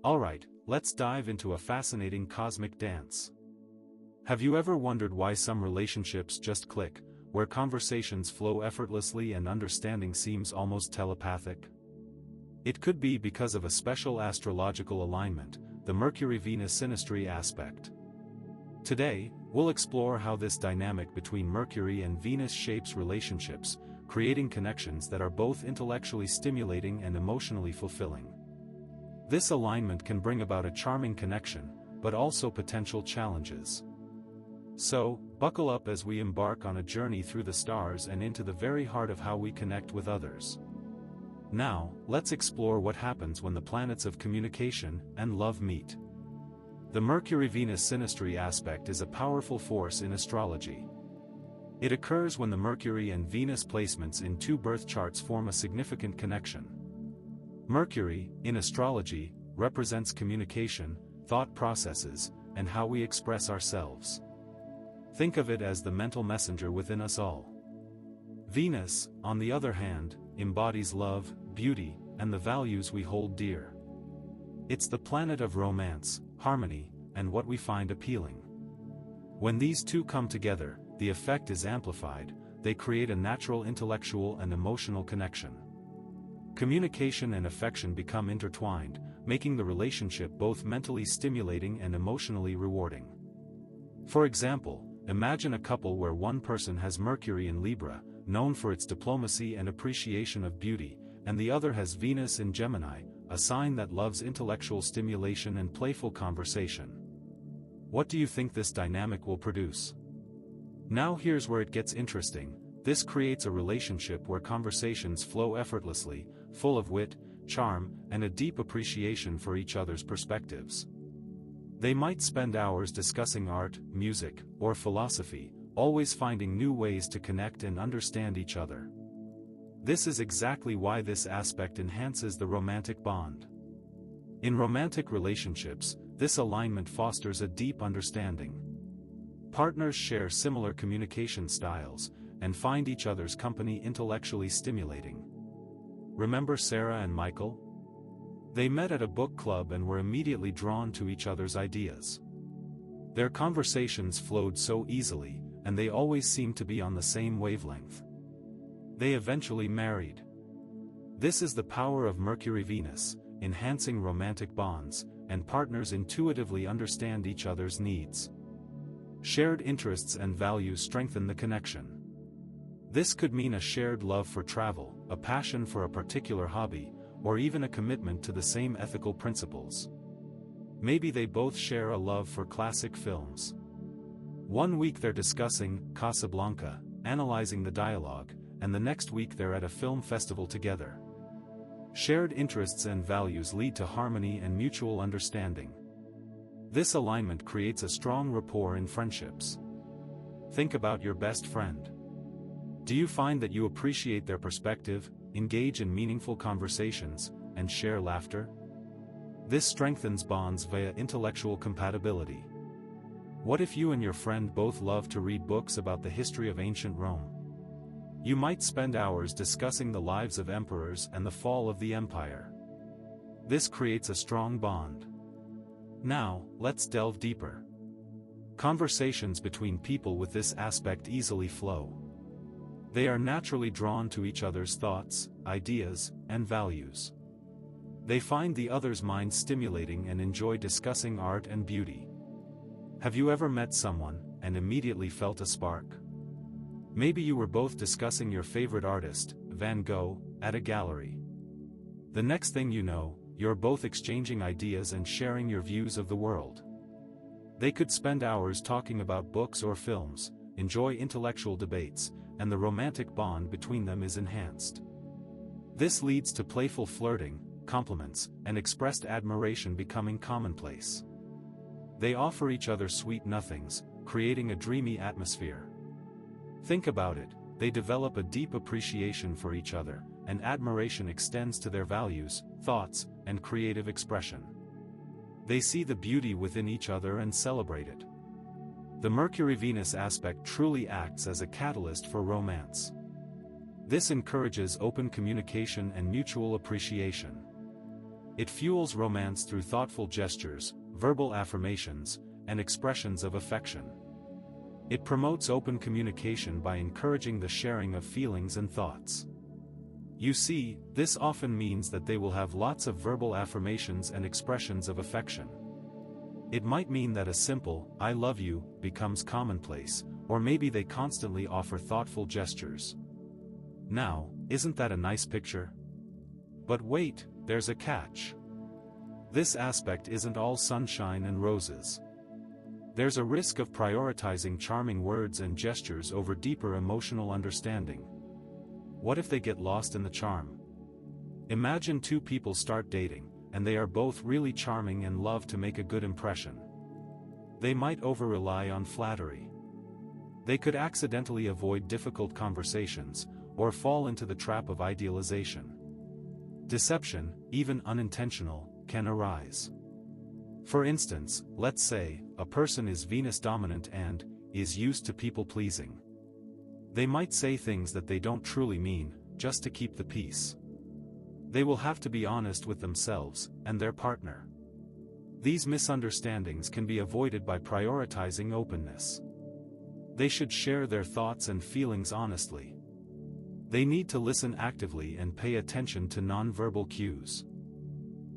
Alright, let's dive into a fascinating cosmic dance. Have you ever wondered why some relationships just click, where conversations flow effortlessly and understanding seems almost telepathic? It could be because of a special astrological alignment, the Mercury-Venus synastry aspect. Today, we'll explore how this dynamic between Mercury and Venus shapes relationships, creating connections that are both intellectually stimulating and emotionally fulfilling. This alignment can bring about a charming connection, but also potential challenges. So, buckle up as we embark on a journey through the stars and into the very heart of how we connect with others. Now, let's explore what happens when the planets of communication and love meet. The Mercury-Venus synastry aspect is a powerful force in astrology. It occurs when the Mercury and Venus placements in two birth charts form a significant connection. Mercury, in astrology, represents communication, thought processes, and how we express ourselves. Think of it as the mental messenger within us all. Venus, on the other hand, embodies love, beauty, and the values we hold dear. It's the planet of romance, harmony, and what we find appealing. When these two come together, the effect is amplified. They create a natural intellectual and emotional connection. Communication and affection become intertwined, making the relationship both mentally stimulating and emotionally rewarding. For example, imagine a couple where one person has Mercury in Libra, known for its diplomacy and appreciation of beauty, and the other has Venus in Gemini, a sign that loves intellectual stimulation and playful conversation. What do you think this dynamic will produce? Now here's where it gets interesting. This creates a relationship where conversations flow effortlessly, full of wit, charm, and a deep appreciation for each other's perspectives. They might spend hours discussing art, music, or philosophy, always finding new ways to connect and understand each other. This is exactly why this aspect enhances the romantic bond. In romantic relationships, this alignment fosters a deep understanding. Partners share similar communication styles, and find each other's company intellectually stimulating. Remember Sarah and Michael? They met at a book club and were immediately drawn to each other's ideas. Their conversations flowed so easily, and they always seemed to be on the same wavelength. They eventually married. This is the power of Mercury-Venus, enhancing romantic bonds, and partners intuitively understand each other's needs. Shared interests and values strengthen the connection. This could mean a shared love for travel, a passion for a particular hobby, or even a commitment to the same ethical principles. Maybe they both share a love for classic films. One week they're discussing Casablanca, analyzing the dialogue, and the next week they're at a film festival together. Shared interests and values lead to harmony and mutual understanding. This alignment creates a strong rapport in friendships. Think about your best friend. Do you find that you appreciate their perspective, engage in meaningful conversations, and share laughter? This strengthens bonds via intellectual compatibility. What if you and your friend both love to read books about the history of ancient Rome? You might spend hours discussing the lives of emperors and the fall of the empire. This creates a strong bond. Now, let's delve deeper. Conversations between people with this aspect easily flow. They are naturally drawn to each other's thoughts, ideas, and values. They find the other's mind stimulating and enjoy discussing art and beauty. Have you ever met someone and immediately felt a spark? Maybe you were both discussing your favorite artist, Van Gogh, at a gallery. The next thing you know, you're both exchanging ideas and sharing your views of the world. They could spend hours talking about books or films, enjoy intellectual debates, and the romantic bond between them is enhanced. This leads to playful flirting, compliments, and expressed admiration becoming commonplace. They offer each other sweet nothings, creating a dreamy atmosphere. Think about it, they develop a deep appreciation for each other, and admiration extends to their values, thoughts, and creative expression. They see the beauty within each other and celebrate it. The Mercury-Venus aspect truly acts as a catalyst for romance. This encourages open communication and mutual appreciation. It fuels romance through thoughtful gestures, verbal affirmations, and expressions of affection. It promotes open communication by encouraging the sharing of feelings and thoughts. You see, this often means that they will have lots of verbal affirmations and expressions of affection. It might mean that a simple, "I love you," becomes commonplace, or maybe they constantly offer thoughtful gestures. Now, isn't that a nice picture? But wait, there's a catch. This aspect isn't all sunshine and roses. There's a risk of prioritizing charming words and gestures over deeper emotional understanding. What if they get lost in the charm? Imagine two people start dating, and they are both really charming and love to make a good impression. They might over-rely on flattery. They could accidentally avoid difficult conversations, or fall into the trap of idealization. Deception, even unintentional, can arise. For instance, let's say, a person is Venus dominant and is used to people-pleasing. They might say things that they don't truly mean, just to keep the peace. They will have to be honest with themselves and their partner. These misunderstandings can be avoided by prioritizing openness. They should share their thoughts and feelings honestly. They need to listen actively and pay attention to nonverbal cues.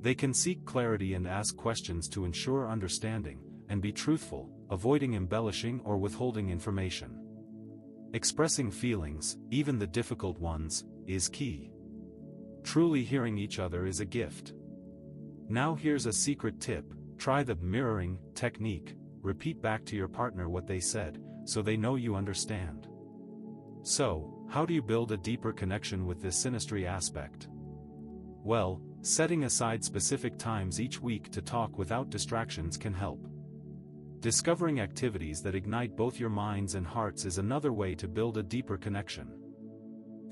They can seek clarity and ask questions to ensure understanding, and be truthful, avoiding embellishing or withholding information. Expressing feelings, even the difficult ones, is key. Truly hearing each other is a gift. Now here's a secret tip: try the mirroring technique. Repeat back to your partner what they said, so they know you understand. So, how do you build a deeper connection with this synastry aspect? Well, setting aside specific times each week to talk without distractions can help. Discovering activities that ignite both your minds and hearts is another way to build a deeper connection.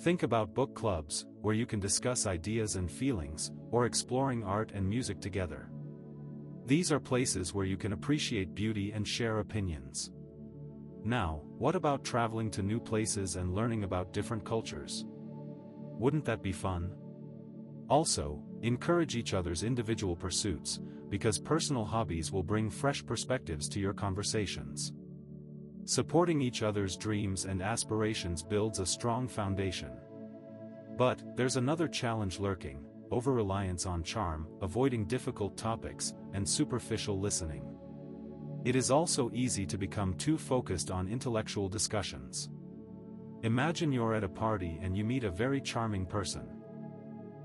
Think about book clubs, where you can discuss ideas and feelings, or exploring art and music together. These are places where you can appreciate beauty and share opinions. Now, what about traveling to new places and learning about different cultures? Wouldn't that be fun? Also, encourage each other's individual pursuits, because personal hobbies will bring fresh perspectives to your conversations. Supporting each other's dreams and aspirations builds a strong foundation. But, there's another challenge lurking: over-reliance on charm, avoiding difficult topics, and superficial listening. It is also easy to become too focused on intellectual discussions. Imagine you're at a party and you meet a very charming person.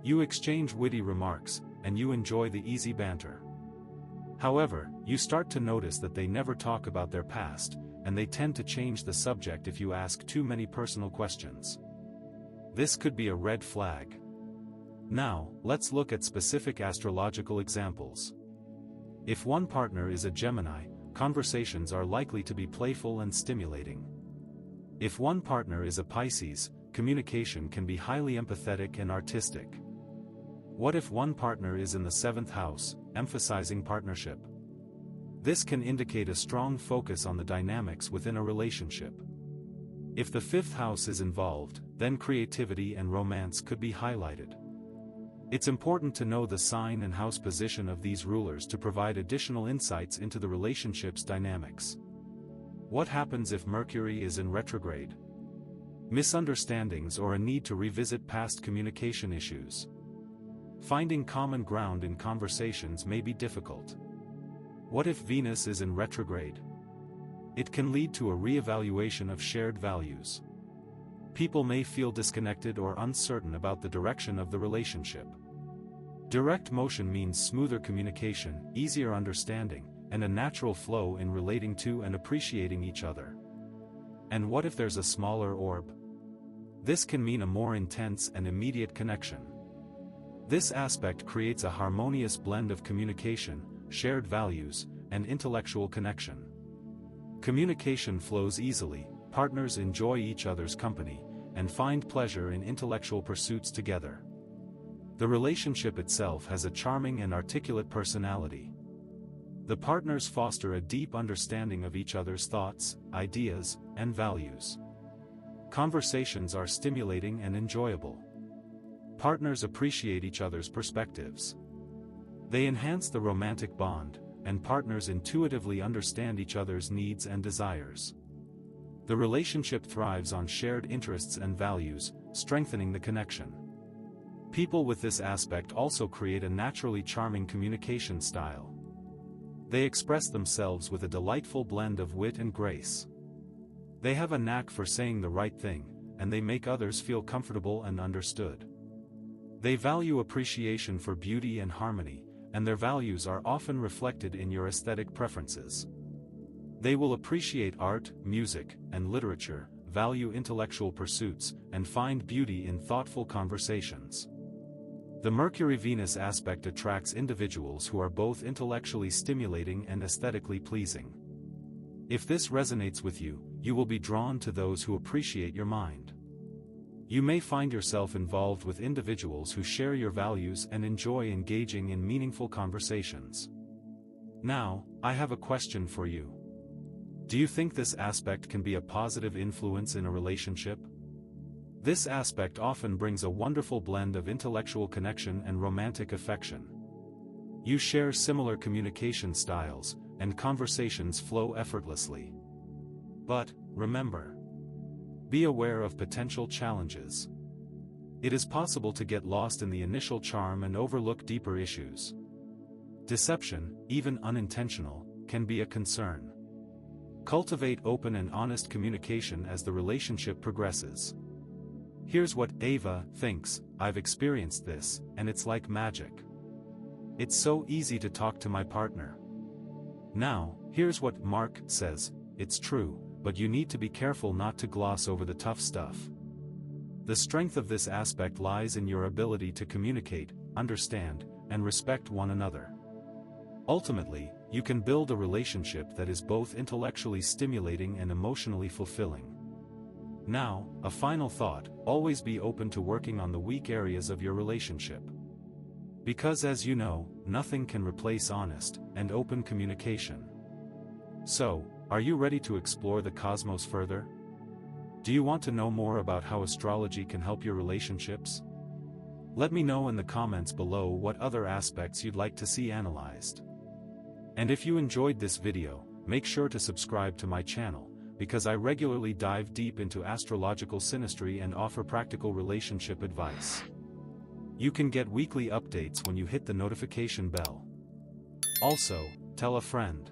You exchange witty remarks, and you enjoy the easy banter. However, you start to notice that they never talk about their past, and they tend to change the subject if you ask too many personal questions. This could be a red flag. Now, let's look at specific astrological examples. If one partner is a Gemini, conversations are likely to be playful and stimulating. If one partner is a Pisces, communication can be highly empathetic and artistic. What if one partner is in the 7th house, emphasizing partnership? This can indicate a strong focus on the dynamics within a relationship. If the 5th house is involved, then creativity and romance could be highlighted. It's important to know the sign and house position of these rulers to provide additional insights into the relationship's dynamics. What happens if Mercury is in retrograde? Misunderstandings or a need to revisit past communication issues. Finding common ground in conversations may be difficult. What if Venus is in retrograde? It can lead to a re-evaluation of shared values. People may feel disconnected or uncertain about the direction of the relationship. Direct motion means smoother communication, easier understanding, and a natural flow in relating to and appreciating each other. And what if there's a smaller orb? This can mean a more intense and immediate connection. This aspect creates a harmonious blend of communication, shared values, and intellectual connection. Communication flows easily, partners enjoy each other's company, and find pleasure in intellectual pursuits together. The relationship itself has a charming and articulate personality. The partners foster a deep understanding of each other's thoughts, ideas, and values. Conversations are stimulating and enjoyable. Partners appreciate each other's perspectives. They enhance the romantic bond, and partners intuitively understand each other's needs and desires. The relationship thrives on shared interests and values, strengthening the connection. People with this aspect also create a naturally charming communication style. They express themselves with a delightful blend of wit and grace. They have a knack for saying the right thing, and they make others feel comfortable and understood. They value appreciation for beauty and harmony, and their values are often reflected in your aesthetic preferences. They will appreciate art, music, and literature, value intellectual pursuits, and find beauty in thoughtful conversations. The Mercury-Venus aspect attracts individuals who are both intellectually stimulating and aesthetically pleasing. If this resonates with you, you will be drawn to those who appreciate your mind. You may find yourself involved with individuals who share your values and enjoy engaging in meaningful conversations. Now, I have a question for you. Do you think this aspect can be a positive influence in a relationship? This aspect often brings a wonderful blend of intellectual connection and romantic affection. You share similar communication styles, and conversations flow effortlessly. But, remember, be aware of potential challenges. It is possible to get lost in the initial charm and overlook deeper issues. Deception, even unintentional, can be a concern. Cultivate open and honest communication as the relationship progresses. Here's what Ava thinks: I've experienced this, and it's like magic. It's so easy to talk to my partner. Now, here's what Mark says: it's true, but you need to be careful not to gloss over the tough stuff. The strength of this aspect lies in your ability to communicate, understand, and respect one another. Ultimately, you can build a relationship that is both intellectually stimulating and emotionally fulfilling. Now, a final thought: always be open to working on the weak areas of your relationship. Because as you know, nothing can replace honest and open communication. So, are you ready to explore the cosmos further? Do you want to know more about how astrology can help your relationships? Let me know in the comments below what other aspects you'd like to see analyzed. And if you enjoyed this video, make sure to subscribe to my channel, because I regularly dive deep into astrological synastry and offer practical relationship advice. You can get weekly updates when you hit the notification bell. Also, tell a friend.